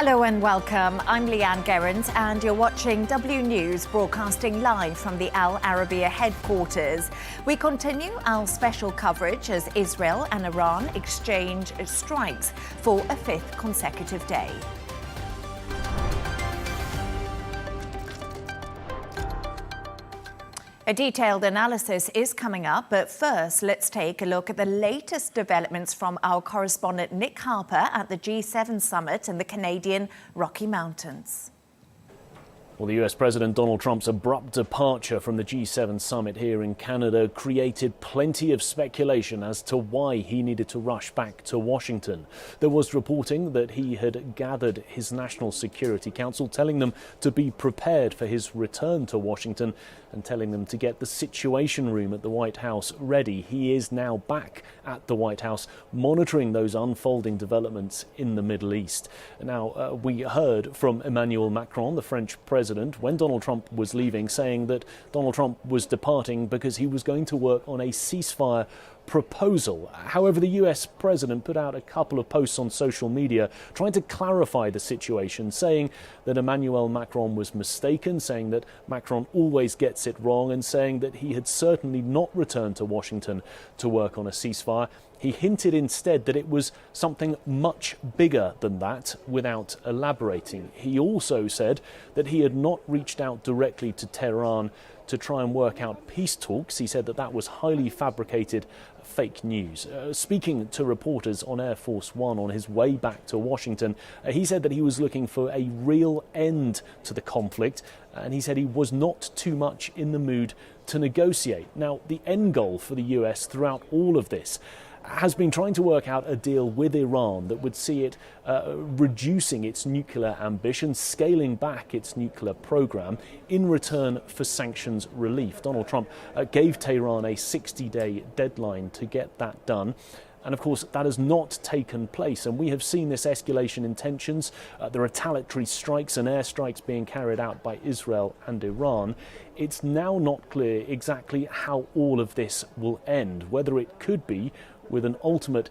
Hello and welcome. I'm Leigh-Ann Gerrans and you're watching W News, broadcasting live from the Arabiya headquarters. We continue our special coverage as Israel and Iran exchange strikes for a fifth consecutive day. A detailed analysis is coming up, but first let's take a look at the latest developments from our correspondent Nick Harper at the G7 summit in the Canadian Rocky Mountains. Well, the US President Donald Trump's abrupt departure from the G7 summit here in Canada created plenty of speculation as to why he needed to rush back to Washington. There was reporting that he had gathered his National Security Council, telling them to be prepared for his return to Washington and telling them to get the Situation Room at the White House ready. He is now back at the White House, monitoring those unfolding developments in the Middle East. Now, we heard from Emmanuel Macron, the French president, when Donald Trump was leaving, saying that Donald Trump was departing because he was going to work on a ceasefire proposal. However, the US president put out a couple of posts on social media trying to clarify the situation, saying that Emmanuel Macron was mistaken, saying that Macron always gets it wrong, and saying that he had certainly not returned to Washington to work on a ceasefire. He hinted instead that it was something much bigger than that, without elaborating. He also said that he had not reached out directly to Tehran to try and work out peace talks. He said that that was highly fabricated fake news. Speaking to reporters on Air Force One on his way back to Washington, he said that he was looking for a real end to the conflict, and he said he was not too much in the mood to negotiate. Now, the end goal for the US throughout all of this has been trying to work out a deal with Iran that would see it reducing its nuclear ambitions, scaling back its nuclear program in return for sanctions relief. Donald Trump gave Tehran a 60-day deadline to get that done. And of course, that has not taken place. And we have seen this escalation in tensions, the retaliatory strikes and airstrikes being carried out by Israel and Iran. It's now not clear exactly how all of this will end, whether it could be with an ultimate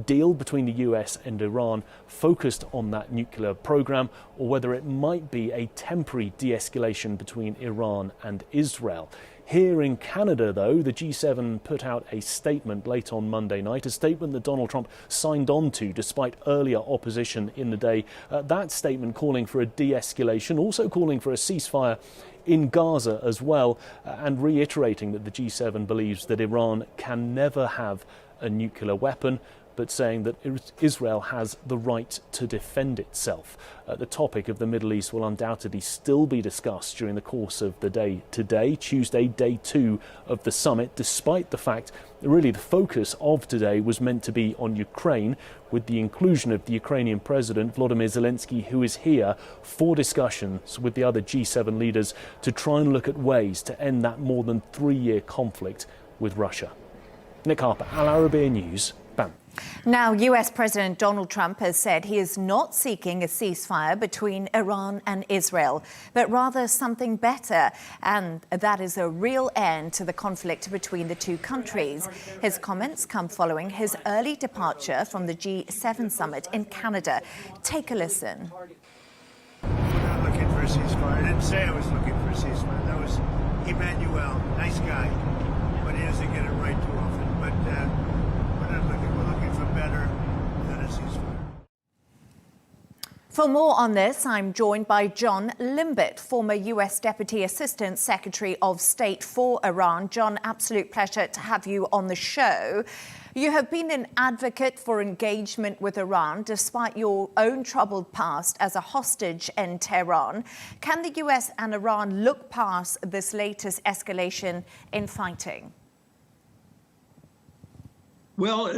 deal between the US and Iran focused on that nuclear program, or whether it might be a temporary de-escalation between Iran and Israel. Here in Canada, though, the G7 put out a statement late on Monday night, a statement that Donald Trump signed on to despite earlier opposition in the day. That statement calling for a de-escalation, also calling for a ceasefire in Gaza as well, and reiterating that the G7 believes that Iran can never have a nuclear weapon, but saying that Israel has the right to defend itself. The topic of the Middle East will undoubtedly still be discussed during the course of the day today, Tuesday, day 2 of the summit, despite the fact that really the focus of today was meant to be on Ukraine, with the inclusion of the Ukrainian President Volodymyr Zelensky, who is here for discussions with the other G7 leaders to try and look at ways to end that more than 3-year conflict with Russia. Nick Harper, Arabiya News, BAM. Now, US President Donald Trump has said he is not seeking a ceasefire between Iran and Israel, but rather something better, and that is a real end to the conflict between the two countries. His comments come following his early departure from the G7 summit in Canada. Take a listen. I'm not looking for a ceasefire. I didn't say I was looking for a ceasefire. That was Emmanuel, nice guy, but he doesn't get it right too often. But we're looking for better than a ceasefire. For more on this, I'm joined by John Limbert, former US Deputy Assistant Secretary of State for Iran. John, absolute pleasure to have you on the show. You have been an advocate for engagement with Iran despite your own troubled past as a hostage in Tehran. Can the US and Iran look past this latest escalation in fighting? Well,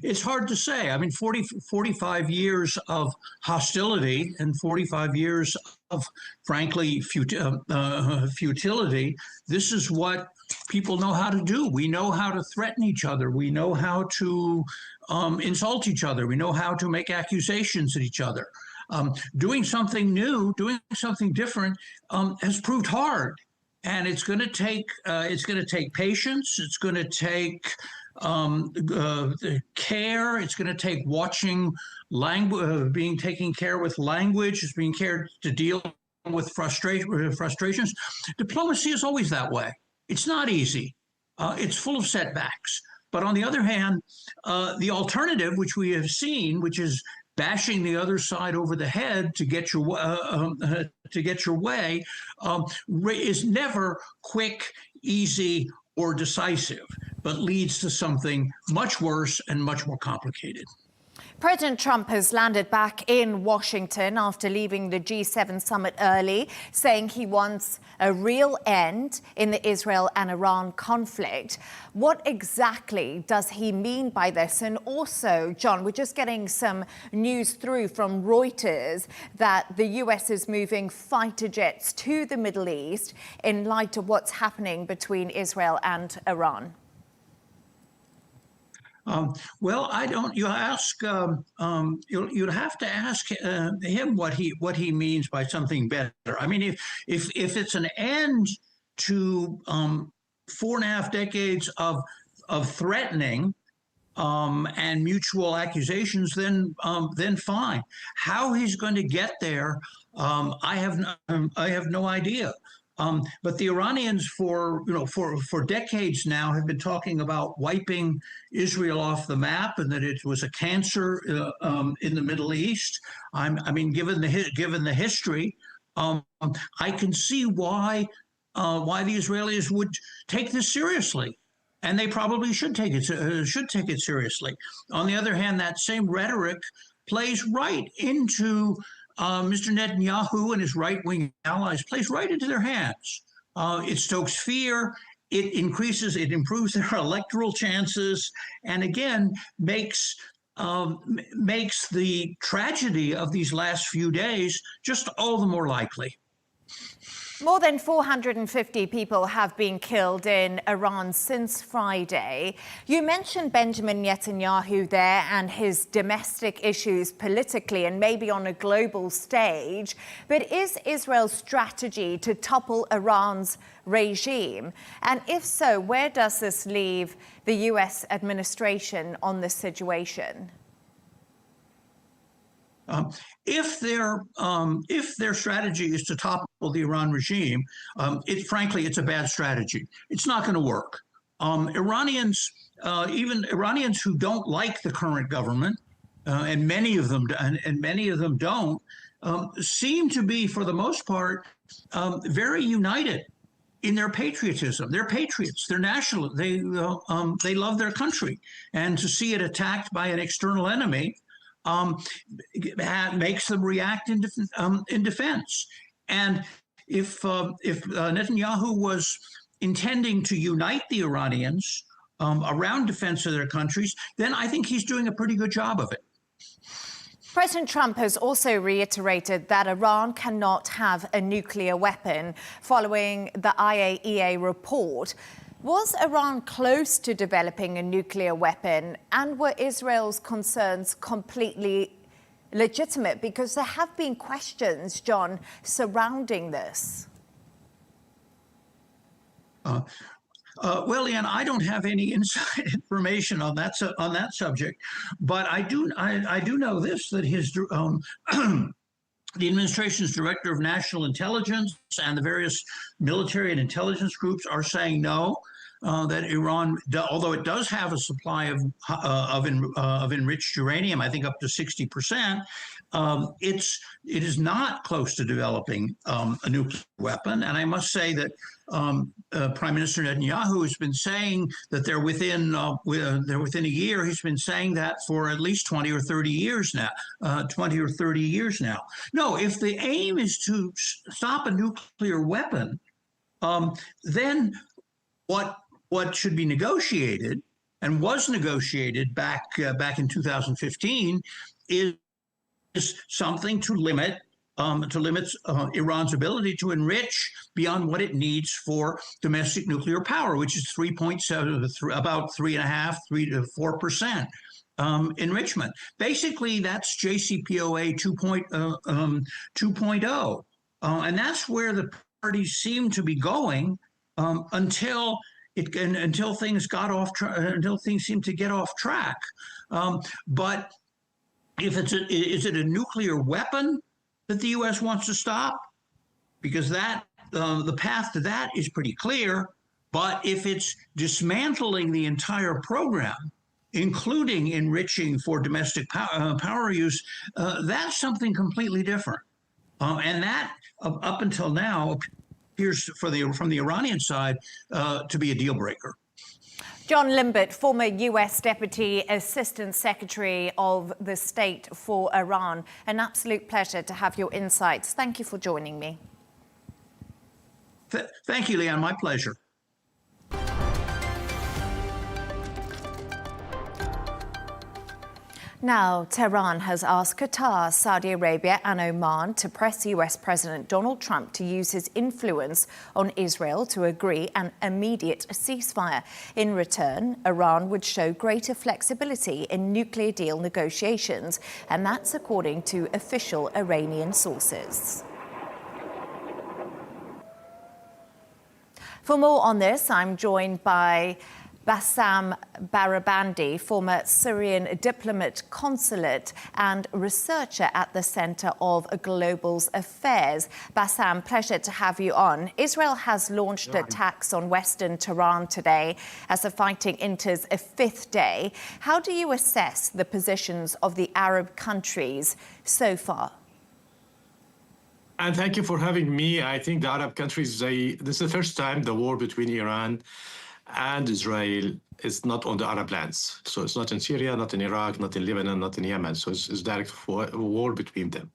it's hard to say. I mean, 45 years of hostility and 45 years of, frankly, futility. This is what people know how to do. We know how to threaten each other. We know how to insult each other. We know how to make accusations at each other. Doing something new, doing something different has proved hard. And it's going to take patience. It's going to take care. It's going to take watching language, taking care with language. It's being care to deal with frustrations. Diplomacy is always that way. It's not easy. It's full of setbacks. But on the other hand, the alternative, which we have seen, which is bashing the other side over the head to get your way, is never quick, easy, or decisive, but leads to something much worse and much more complicated. President Trump has landed back in Washington after leaving the G7 summit early, saying he wants a real end in the Israel and Iran conflict. What exactly does he mean by this? And also, John, we're just getting some news through from Reuters that the US is moving fighter jets to the Middle East in light of what's happening between Israel and Iran. Well, I don't. You ask. You'd have to ask him what he means by something better. I mean, if it's an end to 4.5 decades of threatening and mutual accusations, then fine. How he's going to get there, I have no idea. But the Iranians, for decades now, have been talking about wiping Israel off the map, and that it was a cancer in the Middle East. I mean, given the history, I can see why the Israelis would take this seriously, and they probably should take it seriously. On the other hand, that same rhetoric plays right into Mr. Netanyahu and his right-wing allies, plays right into their hands. It stokes fear, it improves their electoral chances, and again makes the tragedy of these last few days just all the more likely. More than 450 people have been killed in Iran since Friday. You mentioned Benjamin Netanyahu there and his domestic issues politically and maybe on a global stage. But is Israel's strategy to topple Iran's regime? And if so, where does this leave the US administration on this situation? If their strategy is to topple the Iran regime, frankly, it's a bad strategy. It's not going to work. Iranians, even Iranians who don't like the current government, and many of them don't, seem to be, for the most part, very united in their patriotism. They're patriots. They're national. They love their country, and to see it attacked by an external enemy makes them react in defense. And if Netanyahu was intending to unite the Iranians around defense of their countries, then I think he's doing a pretty good job of it. President Trump has also reiterated that Iran cannot have a nuclear weapon following the IAEA report. Was Iran close to developing a nuclear weapon, and were Israel's concerns completely legitimate? Because there have been questions, John, surrounding this. Well, Leigh-Ann, I don't have any inside information on that subject, but I do know this, that his the administration's director of national intelligence and the various military and intelligence groups are saying no. That Iran, although it does have a supply of enriched uranium, I think up to 60%, it is not close to developing a nuclear weapon. And I must say that Prime Minister Netanyahu has been saying that they're within a year. He's been saying that for at least 20 or 30 years now. No, if the aim is to stop a nuclear weapon, then what should be negotiated and was negotiated back in 2015 is something to limit Iran's ability to enrich beyond what it needs for domestic nuclear power, which is 3.7, about 3.5, 3 to 4% enrichment. Basically, that's JCPOA 2.0, and that's where the parties seem to be going until until things until things seem to get off track. But if is it a nuclear weapon that the U.S. wants to stop? Because the path to that is pretty clear. But if it's dismantling the entire program, including enriching for domestic power use, that's something completely different. And that, up until now, appears from the Iranian side to be a deal breaker. John Limbert, former US Deputy Assistant Secretary of the State for Iran. An absolute pleasure to have your insights. Thank you for joining me. Thank you, Leigh-Ann. My pleasure. Now, Tehran has asked Qatar, Saudi Arabia and Oman to press US President Donald Trump to use his influence on Israel to agree an immediate ceasefire. In return, Iran would show greater flexibility in nuclear deal negotiations, and that's according to official Iranian sources. For more on this, I'm joined by Bassam Barabandi, former Syrian diplomat, consulate and researcher at the Center of Global Affairs. Bassam, pleasure to have you on. Israel has launched attacks on western Tehran today as the fighting enters a fifth day. How do you assess the positions of the Arab countries so far? And thank you for having me. I think the Arab countries, this is the first time the war between Iran and Israel is not on the Arab lands. So it's not in Syria, not in Iraq, not in Lebanon, not in Yemen. So it's direct war between them.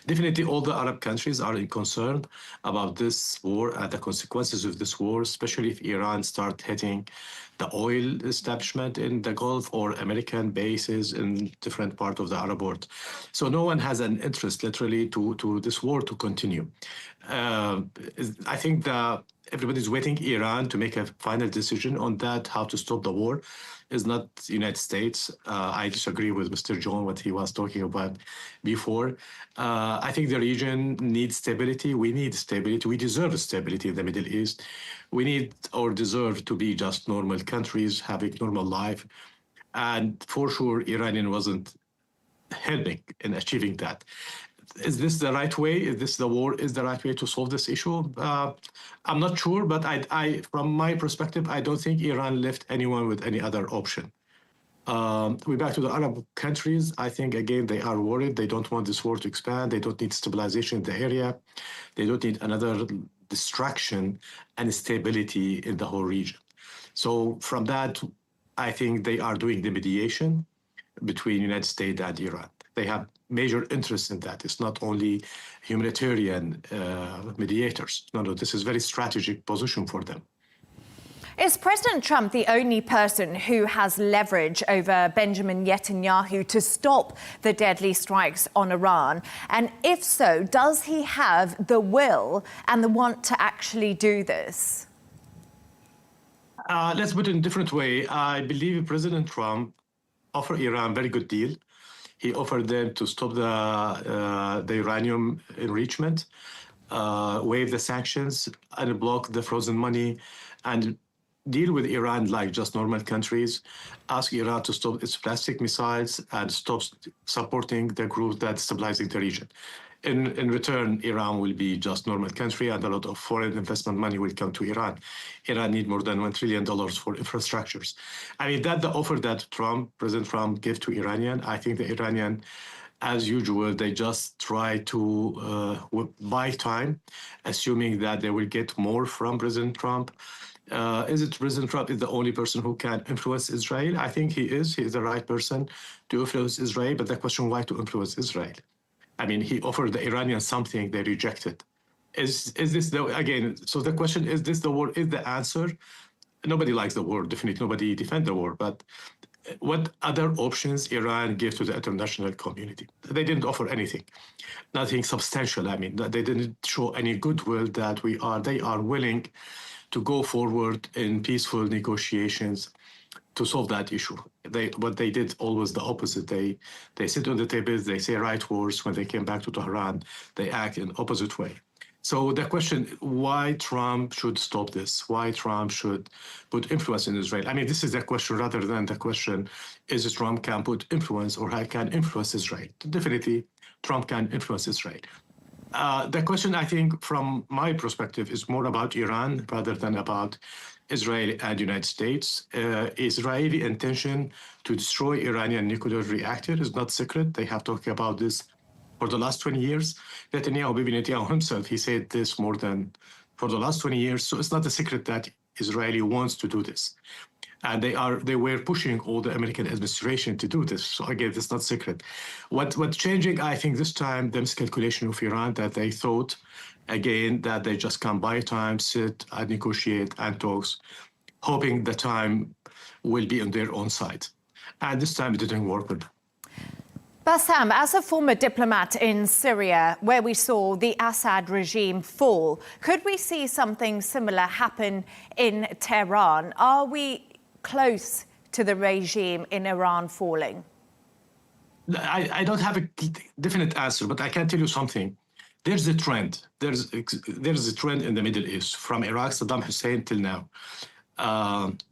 Definitely all the Arab countries are concerned about this war and the consequences of this war, especially if Iran start hitting the oil establishment in the Gulf or American bases in different parts of the Arab world. So no one has an interest literally to this war to continue. I think everybody's waiting Iran to make a final decision on that, how to stop the war. Is not the United States. I disagree with Mr. John, what he was talking about before. I think the region needs stability. We need stability. We deserve stability in the Middle East. We need or deserve to be just normal countries, having normal life. And for sure, Iranian wasn't helping in achieving that. Is this the right way? Is the war the right way to solve this issue? I'm not sure, but from my perspective, I don't think Iran left anyone with any other option. We're back to the Arab countries. I think, again, they are worried. They don't want this war to expand. They don't need stabilization in the area. They don't need another distraction and instability in the whole region. So from that, I think they are doing the mediation between United States and Iran. They have major interest in that. It's not only humanitarian mediators. No, this is very strategic position for them. Is President Trump the only person who has leverage over Benjamin Netanyahu to stop the deadly strikes on Iran? And if so, does he have the will and the want to actually do this? Let's put it in a different way. I believe President Trump offered Iran a very good deal. He offered them to stop the uranium enrichment, waive the sanctions, and block the frozen money, and deal with Iran like just normal countries, ask Iran to stop its ballistic missiles and stop supporting the group that's stabilizing the region. In return, Iran will be just normal country and a lot of foreign investment money will come to Iran. Iran need more than $1 trillion for infrastructures. I mean, that's the offer that President Trump gave to Iranian. I think the Iranian, as usual, they just try to buy time, assuming that they will get more from President Trump. Is it President Trump is the only person who can influence Israel? I think he is. He is the right person to influence Israel. But the question, why to influence Israel? I mean, he offered the Iranians something they rejected. Is this again? So the question is: this the war? Is the answer? Nobody likes the war. Definitely, nobody defends the war. But what other options Iran gave to the international community? They didn't offer anything, nothing substantial. I mean, they didn't show any goodwill that they are willing to go forward in peaceful negotiations to solve that issue. What they did always the opposite. They sit on the tables, they say right words. When they came back to Tehran, they act in opposite way. So the question, why Trump should stop this? Why Trump should put influence in Israel? I mean, this is the question rather than the question, is Trump can put influence or how can influence Israel? Definitely, Trump can influence Israel. The question, I think, from my perspective, is more about Iran rather than about Israel and United States. Israeli intention to destroy Iranian nuclear reactor is not secret. They have talked about this for the last 20 years. Netanyahu himself, he said this more than for the last 20 years. So it's not a secret that Israeli wants to do this. And they were pushing all the American administration to do this. So again, it's not secret. What's changing, I think, this time, the miscalculation of Iran, that they thought, again, that they just can buy time, sit and negotiate and talks, hoping the time will be on their own side. And this time it didn't work with them. Bassam, as a former diplomat in Syria, where we saw the Assad regime fall, could we see something similar happen in Tehran? Are we close to the regime in Iran falling? I don't have a definite answer, but I can tell you something. There's a trend. There's a trend in the Middle East from Iraq, Saddam Hussein till now.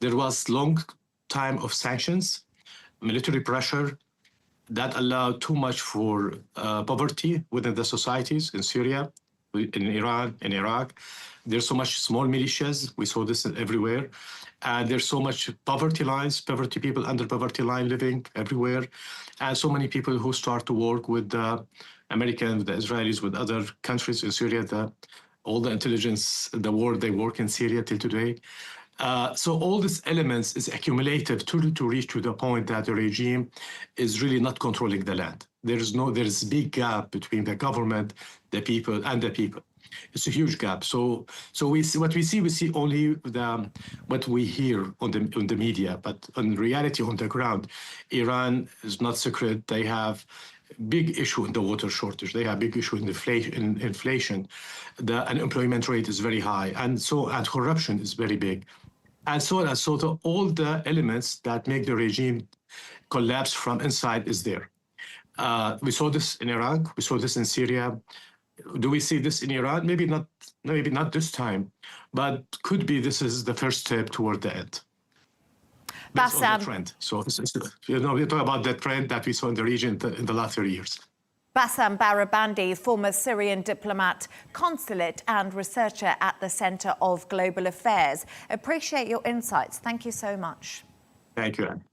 There was long time of sanctions, military pressure that allowed too much for poverty within the societies in Syria, in Iran, in Iraq. There's so much small militias. We saw this everywhere. And there's so much poverty people under poverty line living everywhere. And so many people who start to work with the Americans, the Israelis, with other countries in Syria, all the intelligence, the war, they work in Syria till today. So all these elements is accumulated to reach to the point that the regime is really not controlling the land. There's a big gap between the government, the people, and the people. It's a huge gap. So we see only what we hear on the media, but in reality, on the ground, Iran is not secret. They have big issue in the water shortage. They have big issue in inflation. The unemployment rate is very high, and corruption is very big, and so on. So all the elements that make the regime collapse from inside is there. We saw this in Iraq. We saw this in Syria. Do we see this in Iran? Maybe not this time, but could be this is the first step toward the end. Based on the trend. So we talk about the trend that we saw in the region in the last 30 years. Bassam Barabandi, former Syrian diplomat, consulate and researcher at the Center of Global Affairs. Appreciate your insights. Thank you so much. Thank you, Anne.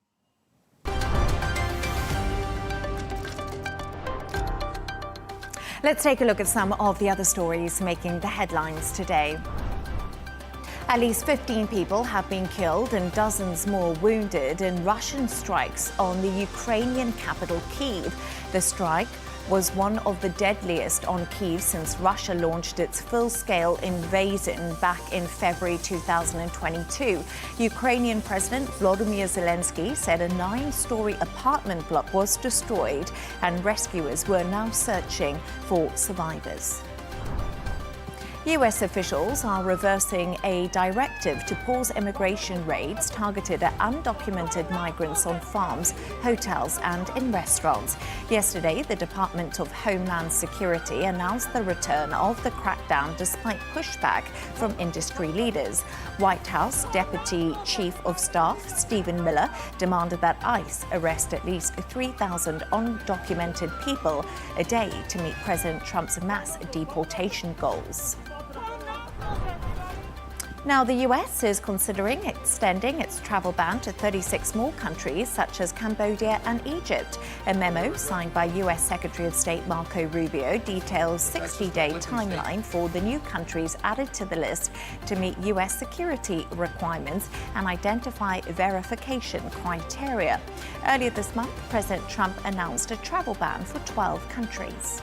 Let's take a look at some of the other stories making the headlines today. At least 15 people have been killed and dozens more wounded in Russian strikes on the Ukrainian capital, Kyiv. The strike was one of the deadliest on Kyiv since Russia launched its full-scale invasion back in February 2022. Ukrainian President Volodymyr Zelensky said a 9-story apartment block was destroyed and rescuers were now searching for survivors. US officials are reversing a directive to pause immigration raids targeted at undocumented migrants on farms, hotels and in restaurants. Yesterday, the Department of Homeland Security announced the return of the crackdown despite pushback from industry leaders. White House Deputy Chief of Staff Stephen Miller demanded that ICE arrest at least 3,000 undocumented people a day to meet President Trump's mass deportation goals. Now, the US is considering extending its travel ban to 36 more countries, such as Cambodia and Egypt. A memo signed by US Secretary of State Marco Rubio details a 60-day timeline for the new countries added to the list to meet US security requirements and identify verification criteria. Earlier this month, President Trump announced a travel ban for 12 countries.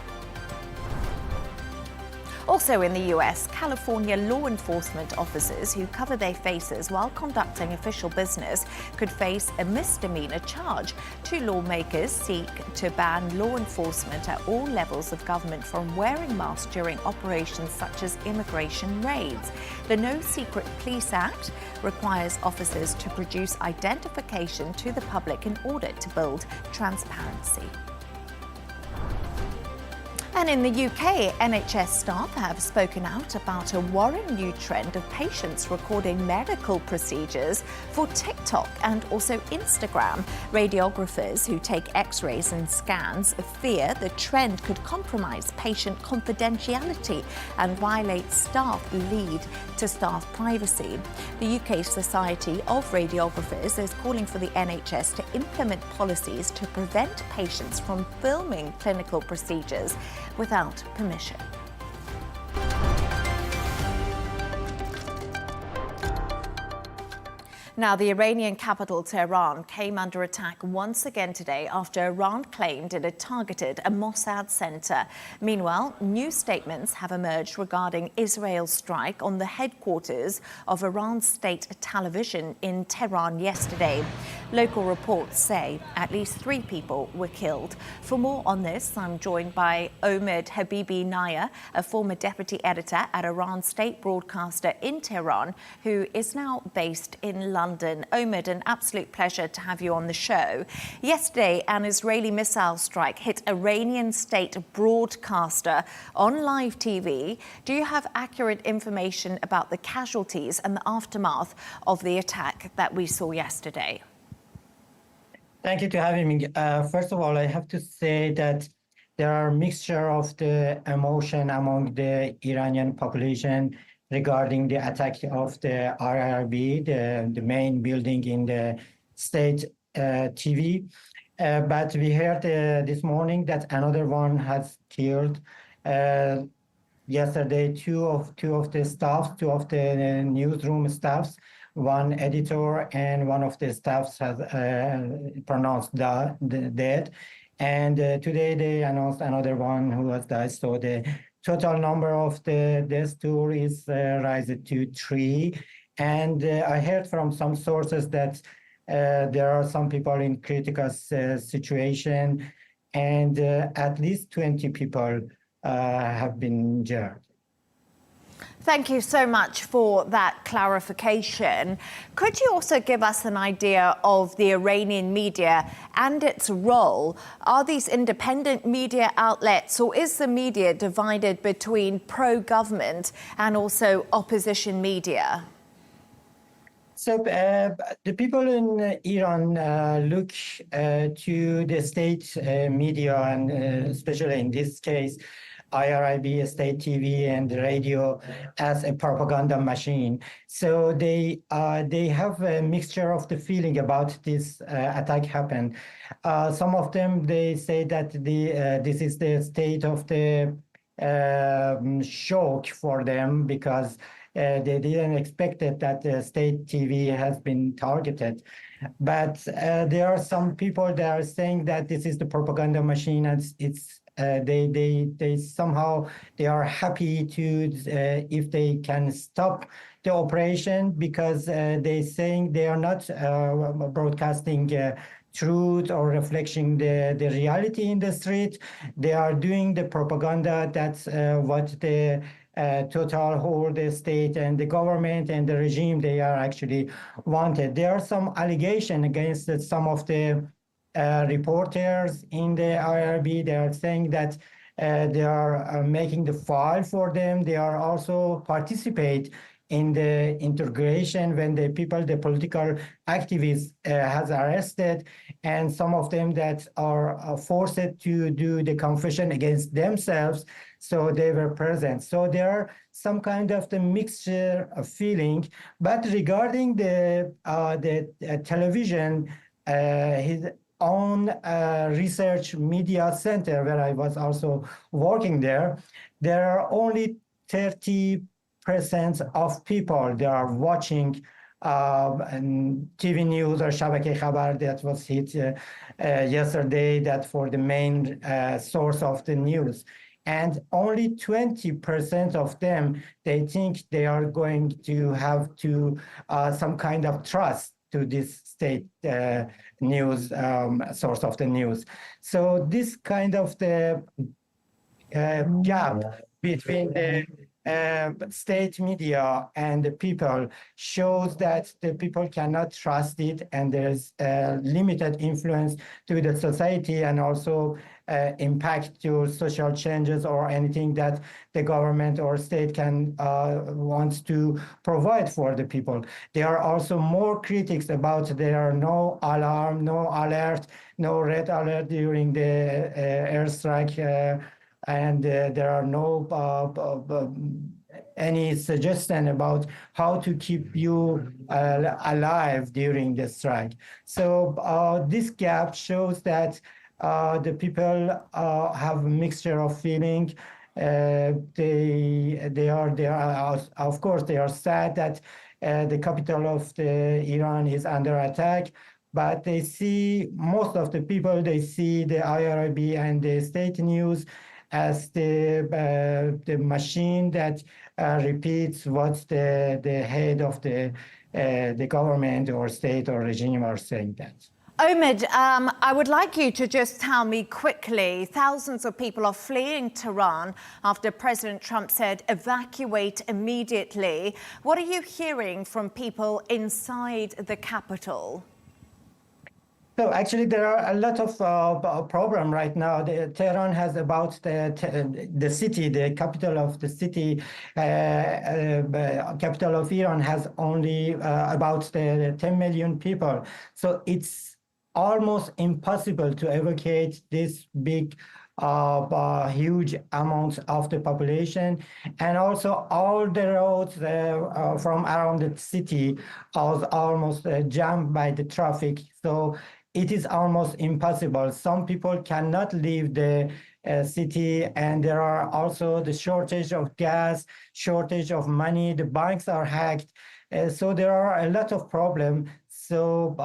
Also in the US, California law enforcement officers who cover their faces while conducting official business could face a misdemeanor charge. 2 lawmakers seek to ban law enforcement at all levels of government from wearing masks during operations such as immigration raids. The No Secret Police Act requires officers to produce identification to the public in order to build transparency. And in the UK, NHS staff have spoken out about a worrying new trend of patients recording medical procedures for TikTok and also Instagram. Radiographers who take X-rays and scans fear the trend could compromise patient confidentiality and violate lead to staff privacy. The UK Society of Radiographers is calling for the NHS to implement policies to prevent patients from filming clinical procedures without permission. Now, the Iranian capital, Tehran, came under attack once again today after Iran claimed it had targeted a Mossad center. Meanwhile, new statements have emerged regarding Israel's strike on the headquarters of Iran's state television in Tehran yesterday. Local reports say at least 3 people were killed. For more on this, I'm joined by Omid Habibinia, a former deputy editor at Iran's state broadcaster in Tehran, who is now based in London. Omid, an absolute pleasure to have you on the show. Yesterday, an Israeli missile strike hit Iranian state broadcaster on live TV. Do you have accurate information about the casualties and the aftermath of the attack that we saw yesterday? Thank you to having me. First of all, I have to say that there are a mixture of the emotion among the Iranian population regarding the attack of the IRIB, the main building in the state TV. But we heard this morning that another one has killed. Yesterday, two of the newsroom staffs, one editor and one of the staffs has pronounced dead. And today they announced another one who has died. So the total number of the deaths is rising to 3. And I heard from some sources that there are some people in critical situation, and at least 20 people have been injured. Thank you so much for that clarification. Could you also give us an idea of the Iranian media and its role? Are these independent media outlets, or is the media divided between pro-government and also opposition media? So the people in Iran look to the state media, and especially in this case, IRIB, state TV and radio, as a propaganda machine. So they have a mixture of the feeling about this attack happened. Some of them, they say that this is the state of the shock for them, because they didn't expect it that the state TV has been targeted. But there are some people that are saying that this is the propaganda machine, and they somehow they are happy to if they can stop the operation, because they saying they are not broadcasting truth or reflecting the reality in the street. They are doing the propaganda. That's what the total whole the state and the government and the regime they are actually wanted. There are some allegations against some of the reporters in the IRB. They are saying that they are making the file for them. They are also participate in the integration when the political activists has arrested, and some of them that are forced to do the confession against themselves, so they were present. So there are some kind of the mixture of feeling. But regarding the television, his own research media center, where I was also working there are only 30% of people that are watching TV news or Shabake Khabar that was hit yesterday, that for the main source of the news. And only 20% of them, they think they are going to have to some kind of trust to this state news source of the news. So this kind of the gap between the state media and the people shows that the people cannot trust it, and there's limited influence to the society, and also impact to social changes or anything that the government or state can wants to provide for the people. There are also more critics about there are no alarm, no alert, no red alert during the airstrike, and there are no any suggestion about how to keep you alive during the strike. So this gap shows that the people have a mixture of feeling. They are of course they are sad that the capital of Iran is under attack, but they see, most of the people, they see the IRIB and the state news as the machine that repeats what the head of the government or state or regime are saying that. Omid, I would like you to just tell me quickly, thousands of people are fleeing Tehran after President Trump said evacuate immediately. What are you hearing from people inside the capital? So actually, there are a lot of problem right now. Tehran has about the city, the capital of the city, capital of Iran has only about 10 million people. So it's almost impossible to evacuate this big, huge amounts of the population. And also all the roads from around the city are almost jammed by the traffic. So it is almost impossible. Some people cannot leave the city, and there are also the shortage of gas, shortage of money, the banks are hacked. So there are a lot of problems. So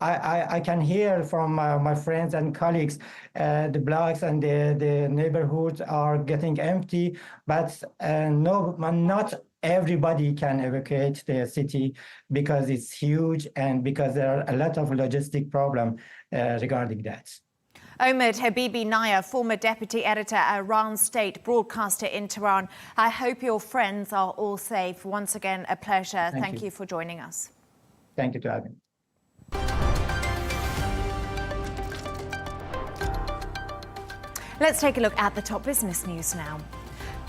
I can hear from my friends and colleagues, the blocks and the neighborhoods are getting empty, but not everybody can evacuate the city because it's huge and because there are a lot of logistic problems regarding that. Omid Habibinia, former deputy editor at Iran State Broadcaster in Tehran. I hope your friends are all safe. Once again, a pleasure. Thank you for joining us. Thank you to having me. Let's take a look at the top business news now.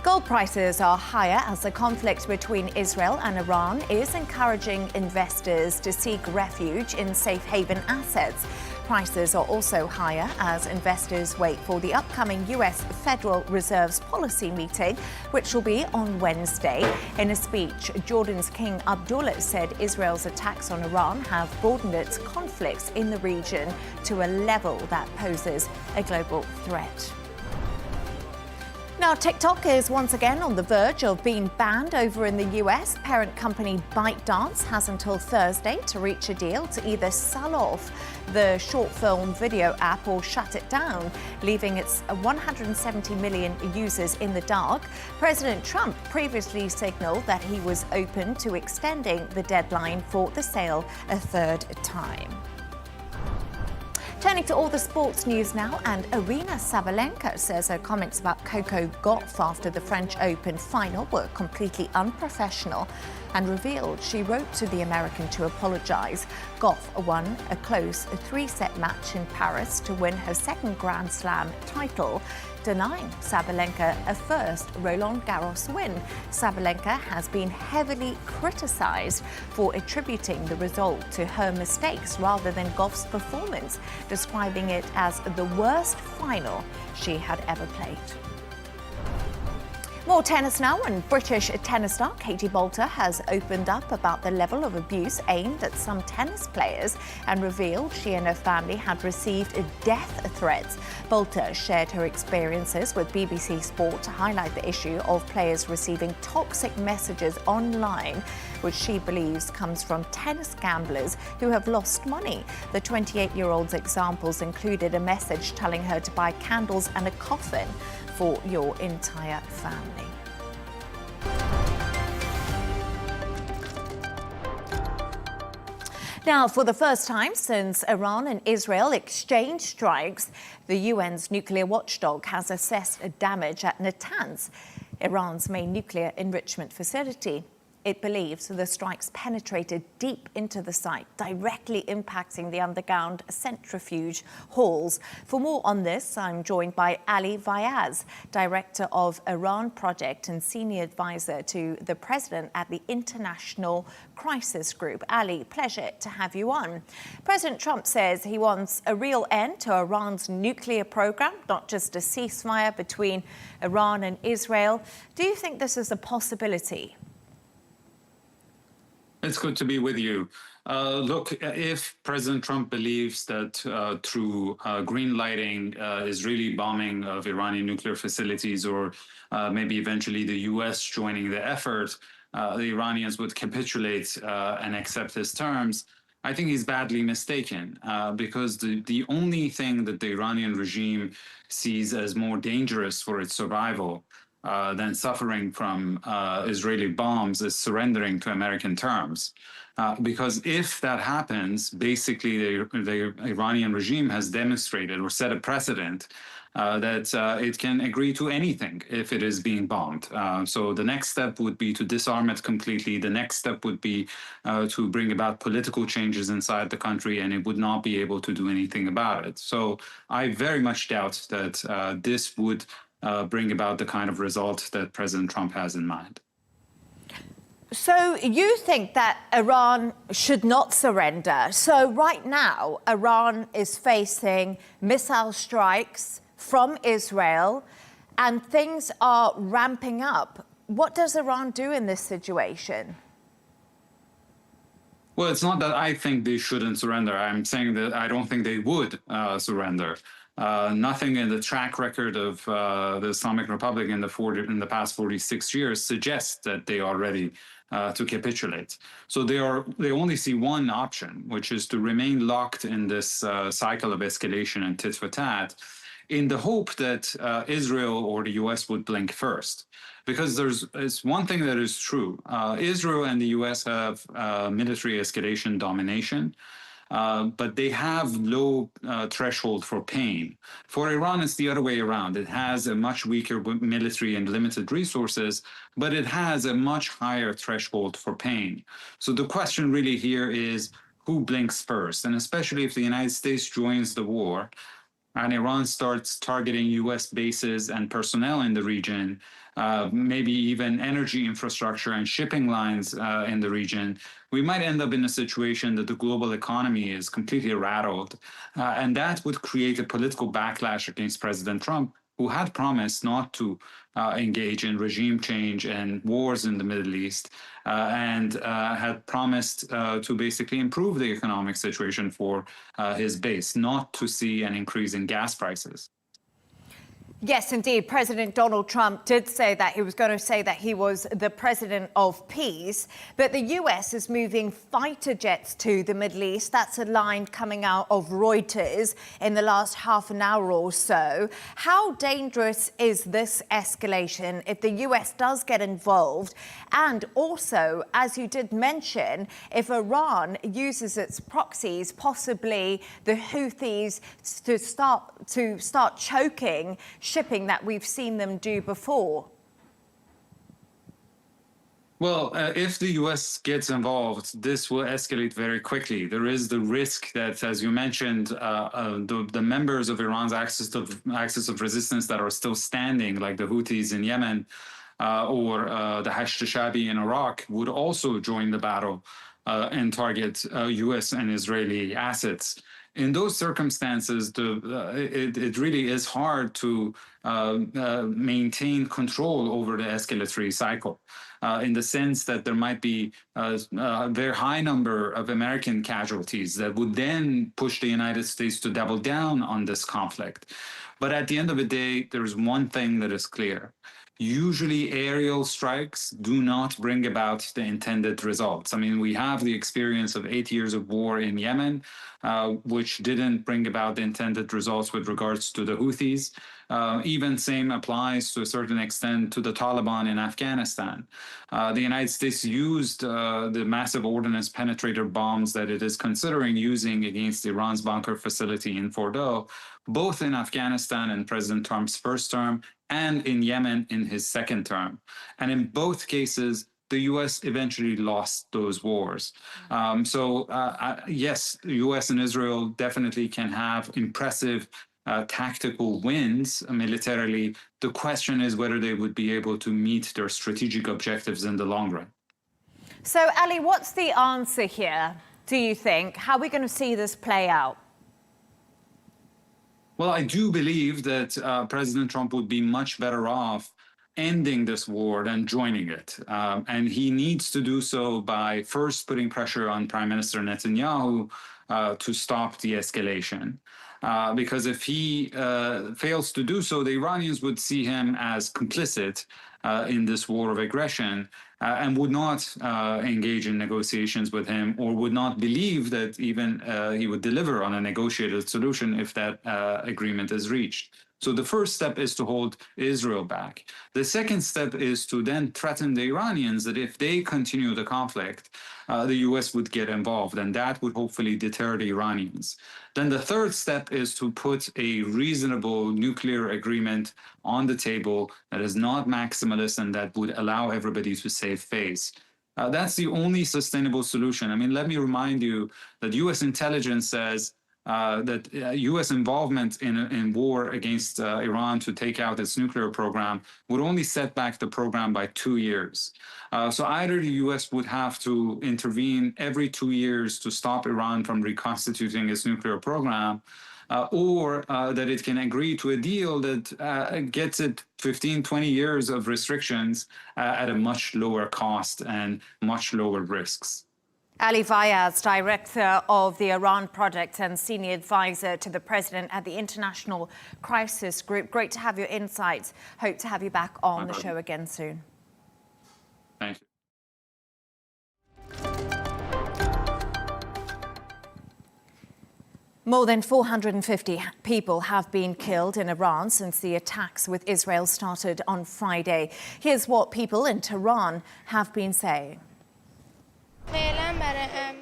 Gold prices are higher as the conflict between Israel and Iran is encouraging investors to seek refuge in safe haven assets. Prices are also higher as investors wait for the upcoming US Federal Reserve's policy meeting, which will be on Wednesday. In a speech, Jordan's King Abdullah said Israel's attacks on Iran have broadened its conflicts in the region to a level that poses a global threat. Now, TikTok is once again on the verge of being banned over in the US. Parent company ByteDance has until Thursday to reach a deal to either sell off the short film video app or shut it down, leaving its 170 million users in the dark. President Trump previously signaled that he was open to extending the deadline for the sale a third time. Turning to all the sports news now, and Aryna Sabalenka says her comments about Coco Gauff after the French Open final were completely unprofessional and revealed she wrote to the American to apologize. Gauff won a close 3-set match in Paris to win her second Grand Slam title, denying Sabalenka a first Roland Garros win. Sabalenka has been heavily criticized for attributing the result to her mistakes rather than Gauff's performance, describing it as the worst final she had ever played. More tennis now, and British tennis star Katie Boulter has opened up about the level of abuse aimed at some tennis players and revealed she and her family had received death threats. Boulter shared her experiences with BBC Sport to highlight the issue of players receiving toxic messages online, which she believes comes from tennis gamblers who have lost money. The 28-year-old's examples included a message telling her to buy candles and a coffin for your entire family. Now, for the first time since Iran and Israel exchanged strikes, the UN's nuclear watchdog has assessed damage at Natanz, Iran's main nuclear enrichment facility. it believes the strikes penetrated deep into the site, directly impacting the underground centrifuge halls. For more on this, I'm joined by Ali Vaez, Director of Iran Project and Senior Advisor to the President at the International Crisis Group. Ali, pleasure to have you on. President Trump says he wants a real end to Iran's nuclear program, not just a ceasefire between Iran and Israel. Do you think this is a possibility? It's good to be with you. Look, if President Trump believes that through green lighting Israeli bombing of Iranian nuclear facilities, or maybe eventually the U.S. joining the effort, the Iranians would capitulate and accept his terms, I think he's badly mistaken, because the only thing that the Iranian regime sees as more dangerous for its survival than suffering from Israeli bombs is surrendering to American terms. Because if that happens, basically the Iranian regime has demonstrated or set a precedent that it can agree to anything if it is being bombed. So the next step would be to disarm it completely. The next step would be to bring about political changes inside the country, and it would not be able to do anything about it. So I very much doubt that this would bring about the kind of result that President Trump has in mind. So you think that Iran should not surrender. So right now, Iran is facing missile strikes from Israel, and things are ramping up. What does Iran do in this situation? Well, it's not that I think they shouldn't surrender. I'm saying that I don't think they would surrender. Nothing in the track record of the Islamic Republic in the past 46 years suggests that they are ready to capitulate. So they only see one option, which is to remain locked in this cycle of escalation and tit for tat, in the hope that Israel or the U.S. would blink first. Because it's one thing that is true. Israel and the U.S. have military escalation domination. But they have low threshold for pain. For Iran, it's the other way around. It has a much weaker military and limited resources, but it has a much higher threshold for pain. So the question really here is, who blinks first? And especially if the United States joins the war and Iran starts targeting U.S. bases and personnel in the region, maybe even energy infrastructure and shipping lines in the region, we might end up in a situation that the global economy is completely rattled. And that would create a political backlash against President Trump, who had promised not to engage in regime change and wars in the Middle East, and had promised to basically improve the economic situation for his base, not to see an increase in gas prices. Yes, indeed. President Donald Trump did say that he was going to say that he was the president of peace. But the U.S. is moving fighter jets to the Middle East. That's a line coming out of Reuters in the last half an hour or so. How dangerous is this escalation if the U.S. does get involved? And also, as you did mention, if Iran uses its proxies, possibly the Houthis, to start choking shipping that we've seen them do before? Well, if the U.S. gets involved, this will escalate very quickly. There is the risk that, as you mentioned, the members of Iran's axis of resistance that are still standing, like the Houthis in Yemen or the Hashd Shabi in Iraq, would also join the battle and target U.S. and Israeli assets. In those circumstances, it really is hard to maintain control over the escalatory cycle, in the sense that there might be a very high number of American casualties that would then push the United States to double down on this conflict. But at the end of the day, there's one thing that is clear. Usually aerial strikes do not bring about the intended results. I mean, we have the experience of 8 years of war in Yemen, which didn't bring about the intended results with regards to the Houthis. Even same applies to a certain extent to the Taliban in Afghanistan. The United States used the massive ordnance penetrator bombs that it is considering using against Iran's bunker facility in Fordow, both in Afghanistan in President Trump's first term and in Yemen in his second term. And in both cases, the U.S. eventually lost those wars. Yes, the U.S. and Israel definitely can have impressive tactical wins militarily. The question is whether they would be able to meet their strategic objectives in the long run. So, Ali, what's the answer here, do you think? How are we going to see this play out? Well, I do believe that President Trump would be much better off ending this war than joining it. And he needs to do so by first putting pressure on Prime Minister Netanyahu to stop the escalation. Because if he fails to do so, the Iranians would see him as complicit in this war of aggression and would not engage in negotiations with him, or would not believe that even he would deliver on a negotiated solution if that agreement is reached. So the first step is to hold Israel back. The second step is to then threaten the Iranians that if they continue the conflict, the U.S. would get involved, and that would hopefully deter the Iranians. Then the third step is to put a reasonable nuclear agreement on the table that is not maximalist and that would allow everybody to save face. That's the only sustainable solution. I mean, let me remind you that U.S. intelligence says that U.S. involvement in war against Iran to take out its nuclear program would only set back the program by 2 years. So either the U.S. would have to intervene every 2 years to stop Iran from reconstituting its nuclear program, or that it can agree to a deal that gets it 15, 20 years of restrictions at a much lower cost and much lower risks. Ali Vaez, Director of the Iran Project and Senior Advisor to the President at the International Crisis Group. Great to have your insights. Hope to have you back on the show again soon. Thank you. More than 450 people have been killed in Iran since the attacks with Israel started on Friday. Here's what people in Tehran have been saying.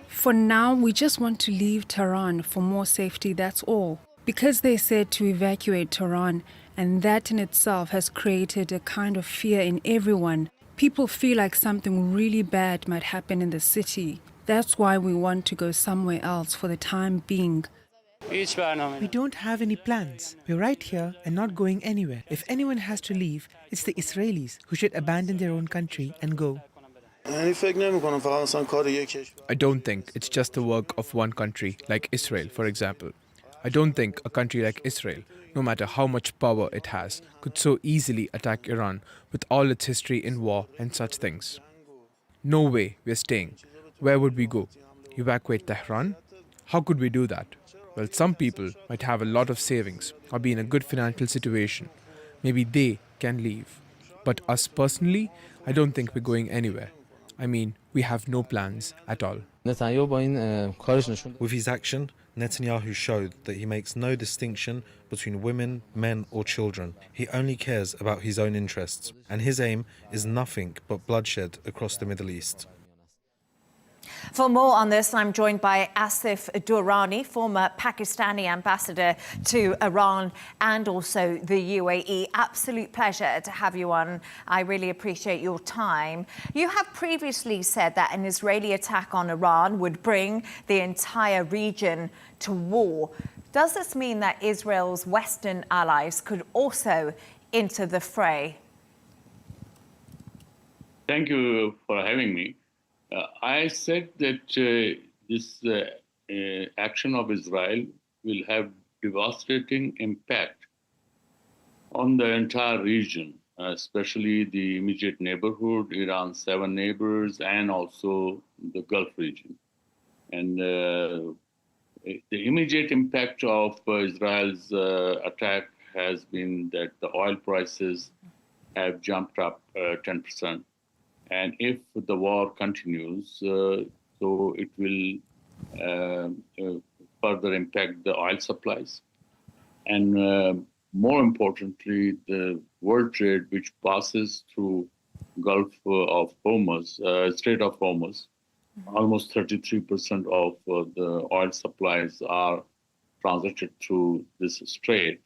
For now, we just want to leave Tehran for more safety, that's all. Because they said to evacuate Tehran, and that in itself has created a kind of fear in everyone. People feel like something really bad might happen in the city. That's why we want to go somewhere else for the time being. We don't have any plans. We're right here and not going anywhere. If anyone has to leave, it's the Israelis who should abandon their own country and go. I don't think it's just the work of one country, like Israel, for example. I don't think a country like Israel, no matter how much power it has, could so easily attack Iran with all its history in war and such things. No way we're staying. Where would we go? Evacuate Tehran? How could we do that? Well, some people might have a lot of savings or be in a good financial situation. Maybe they can leave. But us personally, I don't think we're going anywhere. I mean, we have no plans at all. With his action, Netanyahu showed that he makes no distinction between women, men or children. He only cares about his own interests, and his aim is nothing but bloodshed across the Middle East. For more on this, I'm joined by Asif Durrani, former Pakistani ambassador to Iran and also the UAE. Absolute pleasure to have you on. I really appreciate your time. You have previously said that an Israeli attack on Iran would bring the entire region to war. Does this mean that Israel's Western allies could also enter the fray? Thank you for having me. I said that this action of Israel will have devastating impact on the entire region, especially the immediate neighborhood, Iran's 7 neighbors, and also the Gulf region. And the immediate impact of Israel's attack has been that the oil prices have jumped up 10%. And if the war continues, so it will further impact the oil supplies. And more importantly, the world trade, which passes through Gulf of Hormuz, Strait of Hormuz, almost 33% of the oil supplies are transited through this strait.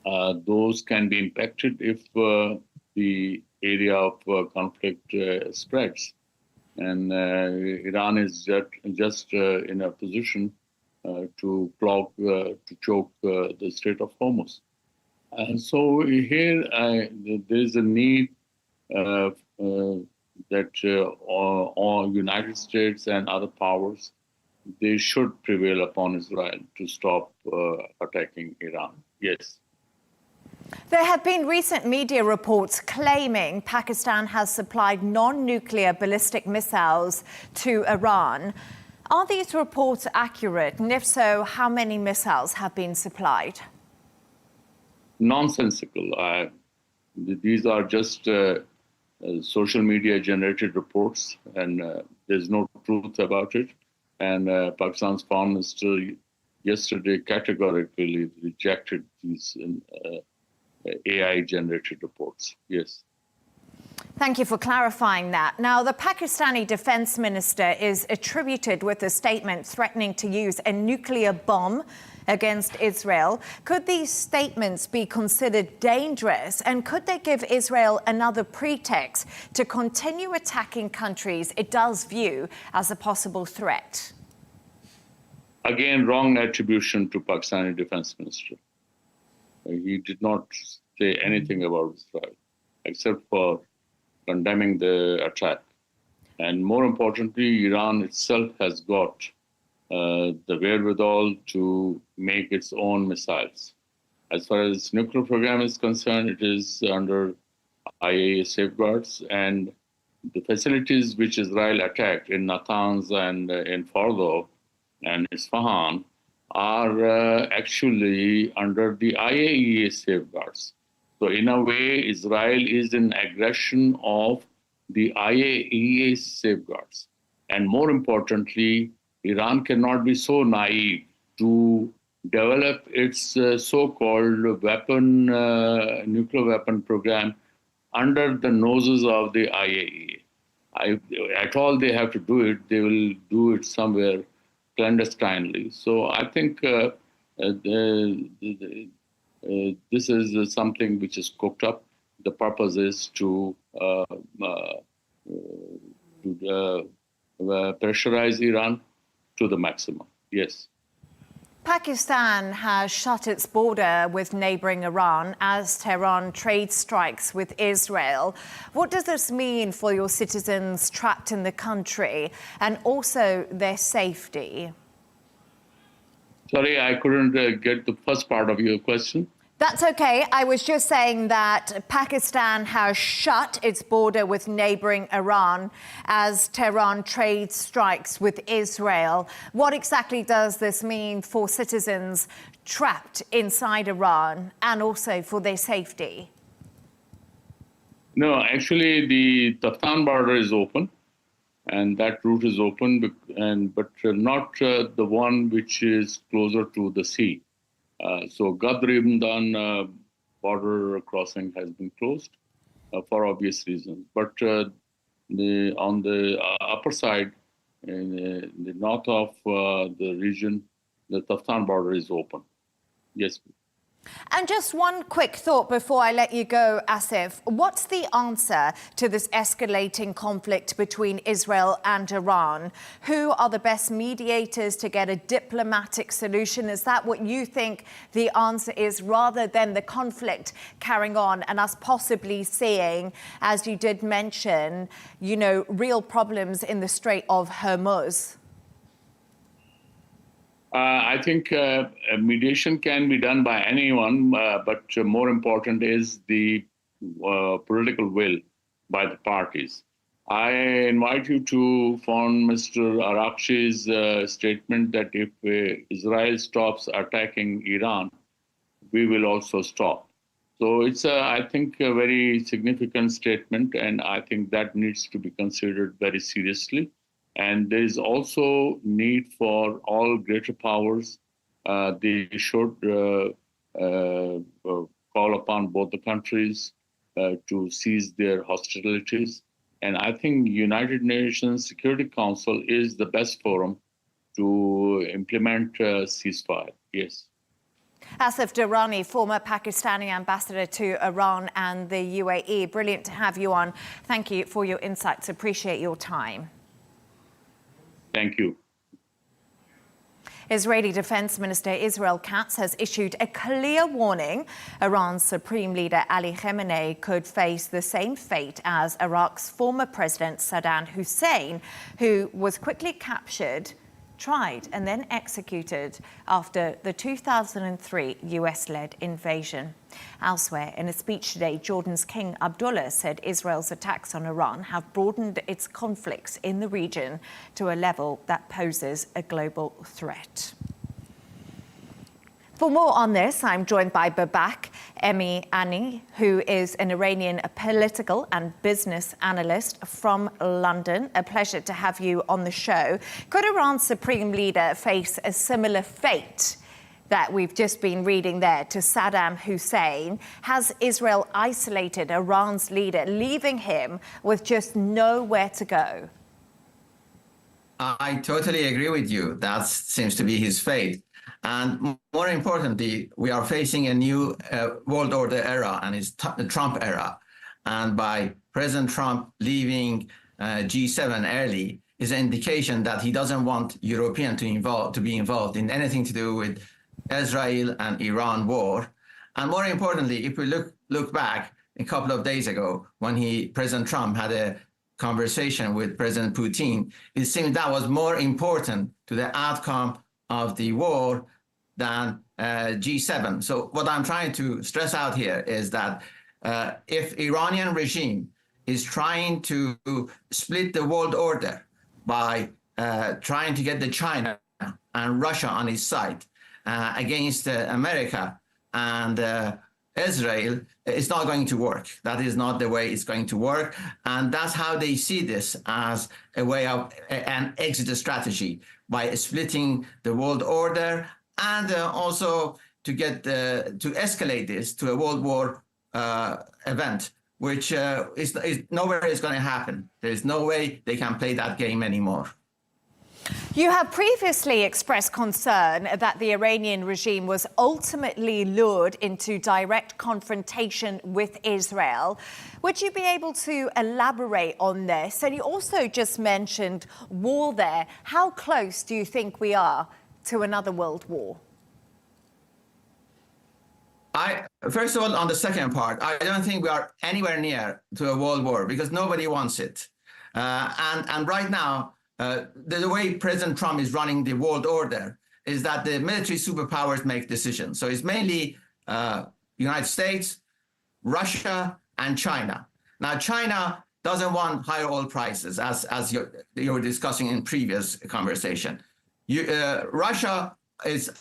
Those can be impacted if the area of conflict spreads. And Iran is just in a position to choke the Strait of Hormuz. And so here there is a need that all United States and other powers, they should prevail upon Israel to stop attacking Iran. Yes. There have been recent media reports claiming Pakistan has supplied non-nuclear ballistic missiles to Iran. Are these reports accurate? And if so, how many missiles have been supplied? Nonsensical. These are just social media generated reports, and there's no truth about it. And Pakistan's foreign minister yesterday categorically rejected these AI-generated reports. Yes. Thank you for clarifying that. Now, the Pakistani defense minister is attributed with a statement threatening to use a nuclear bomb against Israel. Could these statements be considered dangerous? And could they give Israel another pretext to continue attacking countries it does view as a possible threat? Again, wrong attribution to Pakistani defense minister. He did not say anything about Israel, except for condemning the attack. And more importantly, Iran itself has got the wherewithal to make its own missiles. As far as its nuclear program is concerned, it is under IAEA safeguards, and the facilities which Israel attacked in Natanz and in Fordo and Isfahan are actually under the IAEA safeguards. So in a way, Israel is an aggression of the IAEA safeguards. And more importantly, Iran cannot be so naive to develop its so-called nuclear weapon program under the noses of the IAEA. At all they have to do it, they will do it somewhere clandestinely. So I think this is something which is cooked up. The purpose is to pressurize Iran to the maximum. Yes. Pakistan has shut its border with neighboring Iran as Tehran trade strikes with Israel. What does this mean for your citizens trapped in the country and also their safety? Sorry, I couldn't get the first part of your question. That's okay. I was just saying that Pakistan has shut its border with neighboring Iran as Tehran trade strikes with Israel. What exactly does this mean for citizens trapped inside Iran and also for their safety? No, actually, the Taftan border is open, and that route is open, but not the one which is closer to the sea. So Gadr-Imdan border crossing has been closed for obvious reasons. But on the upper side, in the north of the region, the Taftan border is open. Yes. And just one quick thought before I let you go, Asif. What's the answer to this escalating conflict between Israel and Iran? Who are the best mediators to get a diplomatic solution? Is that what you think the answer is, rather than the conflict carrying on and us possibly seeing, as you did mention, real problems in the Strait of Hormuz? I think mediation can be done by anyone, but more important is the political will by the parties. I invite you to Foreign Minister Araghchi's statement that if Israel stops attacking Iran, we will also stop. So it's, I think, a very significant statement, and I think that needs to be considered very seriously. And there is also need for all greater powers. They should call upon both the countries to cease their hostilities. And I think United Nations Security Council is the best forum to implement ceasefire. Yes. Asif Durrani, former Pakistani ambassador to Iran and the UAE. Brilliant to have you on. Thank you for your insights. Appreciate your time. Thank you. Israeli Defense Minister Israel Katz has issued a clear warning. Iran's Supreme Leader Ali Khamenei could face the same fate as Iraq's former President Saddam Hussein, who was quickly captured, tried and then executed after the 2003 US-led invasion. Elsewhere, in a speech today, Jordan's King Abdullah said Israel's attacks on Iran have broadened its conflicts in the region to a level that poses a global threat. For more on this, I'm joined by Babak Emi-Ani, who is an Iranian political and business analyst from London. A pleasure to have you on the show. Could Iran's supreme leader face a similar fate that we've just been reading there to Saddam Hussein? Has Israel isolated Iran's leader, leaving him with just nowhere to go? I totally agree with you. That seems to be his fate. And more importantly, we are facing a new world order era, and it's the Trump era. And by President Trump leaving G7 early is an indication that he doesn't want Europeans to be involved in anything to do with Israel and Iran war. And more importantly, if we look back a couple of days ago when President Trump had a conversation with President Putin, it seemed that was more important to the outcome of the war than G7. So what I'm trying to stress out here is that if Iranian regime is trying to split the world order by trying to get the China and Russia on its side against America and Israel, it's not going to work. That is not the way it's going to work. And that's how they see this, as a way of an exit strategy, by splitting the world order and also to get to escalate this to a world war event, which is nowhere is going to happen. There's no way they can play that game anymore. You have previously expressed concern that the Iranian regime was ultimately lured into direct confrontation with Israel. Would you be able to elaborate on this? And you also just mentioned war there. How close do you think we are to another world war? First of all, on the second part, I don't think we are anywhere near to a world war because nobody wants it. And right now, the way President Trump is running the world order is that the military superpowers make decisions. So it's mainly United States, Russia, and China. Now, China doesn't want higher oil prices, as you were discussing in previous conversation. Russia is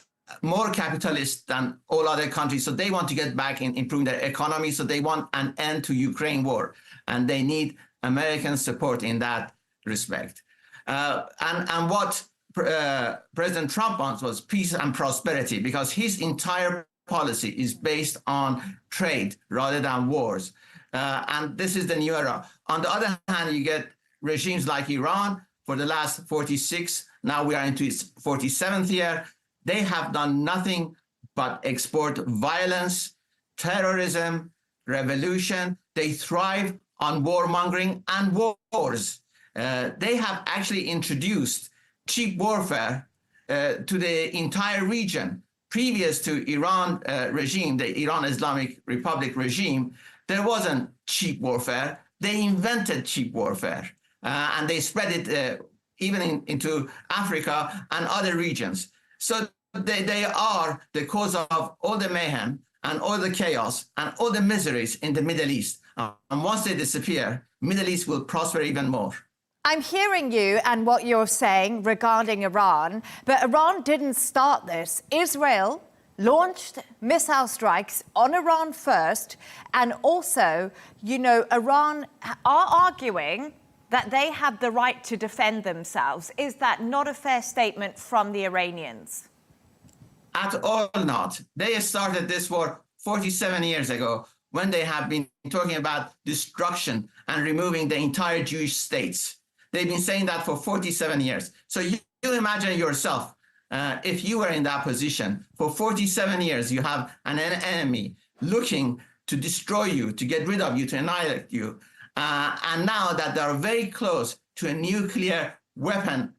more capitalist than all other countries, so they want to get back in improving their economy, so they want an end to Ukraine war, and they need American support in that respect. And what President Trump wants was peace and prosperity, because his entire policy is based on trade rather than wars. And this is the new era. On the other hand, you get regimes like Iran for the last 46, now we are into its 47th year. They have done nothing but export violence, terrorism, revolution. They thrive on warmongering and wars. They have actually introduced cheap warfare to the entire region. Previous to Iran regime, the Iran Islamic Republic regime, there wasn't cheap warfare. They invented cheap warfare, and they spread it even into Africa and other regions. So they are the cause of all the mayhem and all the chaos and all the miseries in the Middle East. And once they disappear, Middle East will prosper even more. I'm hearing you and what you're saying regarding Iran, but Iran didn't start this. Israel launched missile strikes on Iran first, and also, Iran are arguing that they have the right to defend themselves. Is that not a fair statement from the Iranians? At all not. They started this war 47 years ago when they have been talking about destruction and removing the entire Jewish states. They've been saying that for 47 years. So you imagine yourself, if you were in that position. For 47 years, you have an enemy looking to destroy you, to get rid of you, to annihilate you. And now that they are very close to a nuclear weapon,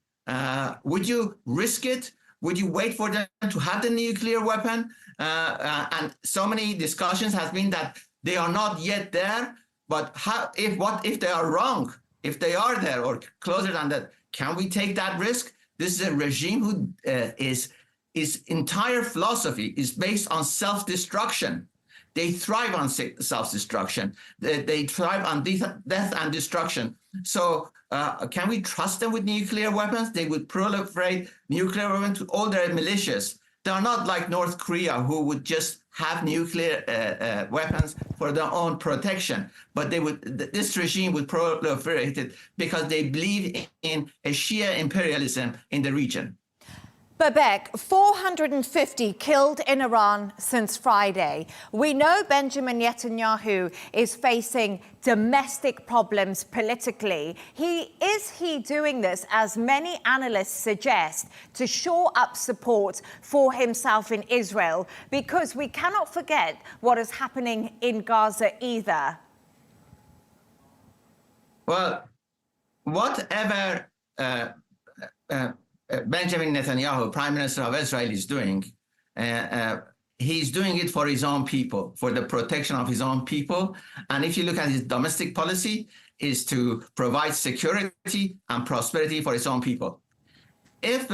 would you risk it? Would you wait for them to have the nuclear weapon? And so many discussions have been that they are not yet there. But what if they are wrong? If they are there or closer than that, can we take that risk? This is a regime who his entire philosophy is based on self-destruction. They thrive on self-destruction. They thrive on death and destruction. So can we trust them with nuclear weapons? They would proliferate nuclear weapons to all their militias. They are not like North Korea, who would just have nuclear weapons for their own protection. But this regime would proliferate it because they believe in a Shia imperialism in the region. Babek, 450 killed in Iran since Friday. We know Benjamin Netanyahu is facing domestic problems politically. Is he doing this, as many analysts suggest, to shore up support for himself in Israel? Because we cannot forget what is happening in Gaza either. Well, whatever Benjamin Netanyahu, Prime Minister of Israel, is doing, he's doing it for his own people, for the protection of his own people. And if you look at his domestic policy, is to provide security and prosperity for his own people. If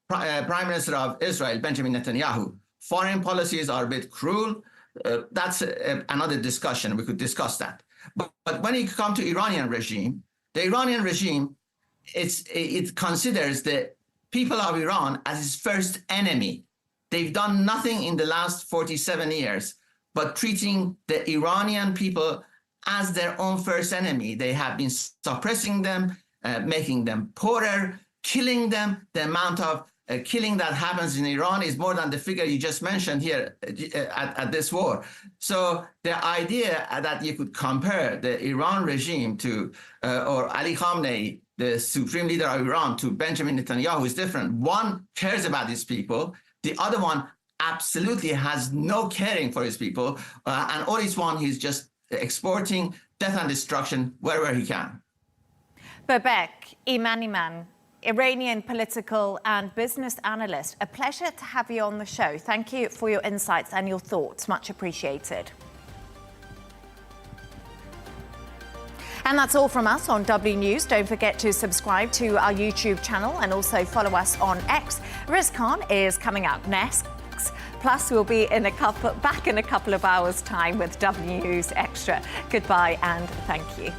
Prime Minister of Israel, Benjamin Netanyahu, foreign policies are a bit cruel, that's another discussion. We could discuss that. But when you come to Iranian regime, the Iranian regime, it considers the people of Iran as its first enemy. They've done nothing in the last 47 years but treating the Iranian people as their own first enemy. They have been suppressing them, making them poorer, killing them. The amount of killing that happens in Iran is more than the figure you just mentioned here at this war. So the idea that you could compare the Iran regime to, or Ali Khamenei, the supreme leader of Iran, to Benjamin Netanyahu is different. One cares about his people. The other one absolutely has no caring for his people. And all he's one, he's just exporting death and destruction wherever he can. Babek Imaniman, Iranian political and business analyst. A pleasure to have you on the show. Thank you for your insights and your thoughts. Much appreciated. And that's all from us on W News. Don't forget to subscribe to our YouTube channel and also follow us on X. Riz Khan is coming up next. Plus, we'll be back in a couple of hours' time with W News Extra. Goodbye and thank you.